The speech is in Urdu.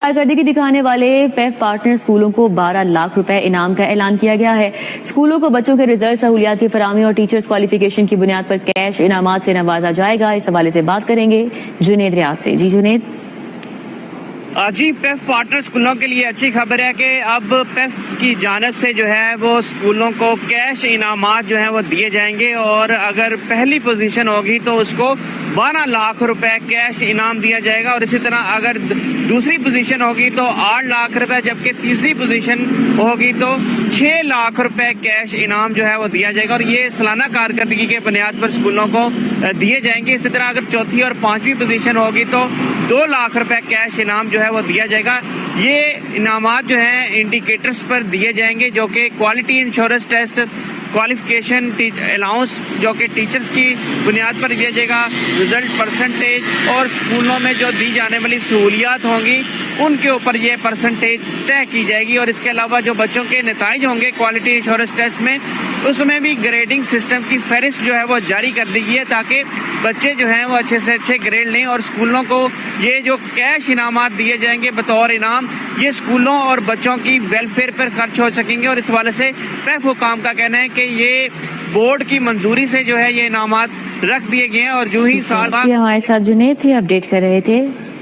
کارکردگی دکھانے والے پیف پارٹنر اسکولوں کو 12 لاکھ روپے انعام کا اعلان کیا گیا ہے۔ اسکولوں کو بچوں کے رزلٹ، سہولیات کی فراہمی اور ٹیچرز کوالیفیکیشن کی بنیاد پر کیش انعامات سے نوازا جائے گا۔ اس حوالے سے بات کریں گے جنید ریاض سے۔ جی جنید۔ جی، پیف پارٹنر اسکولوں کے لیے اچھی خبر ہے کہ اب پیف کی جانب سے جو ہے وہ اسکولوں کو کیش انعامات جو ہیں وہ دیے جائیں گے، اور اگر پہلی پوزیشن ہوگی تو اس کو 12 لاکھ روپے کیش انعام دیا جائے گا، اور اسی طرح اگر دوسری پوزیشن ہوگی تو 8 لاکھ روپے، جبکہ تیسری پوزیشن ہوگی تو 6 لاکھ روپے کیش انعام جو ہے وہ دیا جائے گا، اور یہ سالانہ کارکردگی کے بنیاد پر اسکولوں کو دیے جائیں گے۔ اسی طرح اگر چوتھی اور پانچویں پوزیشن ہوگی تو 2 لاکھ روپے کیش انعام جو ہے وہ دیا جائے گا۔ یہ انعامات جو ہیں انڈیکیٹرز پر دیے جائیں گے، جو کہ quality insurance test, qualification allowance جو کہ ٹیچرز کی بنیاد پر دیا جائے گا، رزلٹ پرسنٹیج، اور اسکولوں میں جو دی جانے والی سہولیات ہوں گی ان کے اوپر یہ پرسنٹیج طے کی جائے گی۔ اور اس کے علاوہ جو بچوں کے نتائج ہوں گے کوالٹی انشورنس ٹیسٹ میں، اس میں بھی گریڈنگ سسٹم کی فہرست جو ہے وہ جاری کر دی گئی ہے، تاکہ بچے جو ہیں وہ اچھے سے اچھے گریڈ لیں، اور اسکولوں کو یہ جو کیش انعامات دیے جائیں گے بطور انعام، یہ اسکولوں اور بچوں کی ویلفیئر پر خرچ ہو سکیں گے۔ اور اس حوالے سے پیف حکام کا کہنا ہے کہ یہ بورڈ کی منظوری سے جو ہے یہ انعامات رکھ دیے گئے ہیں، اور جو ہی سال ہمارے ساتھ جنید تھے، اپڈیٹ کر رہے تھے۔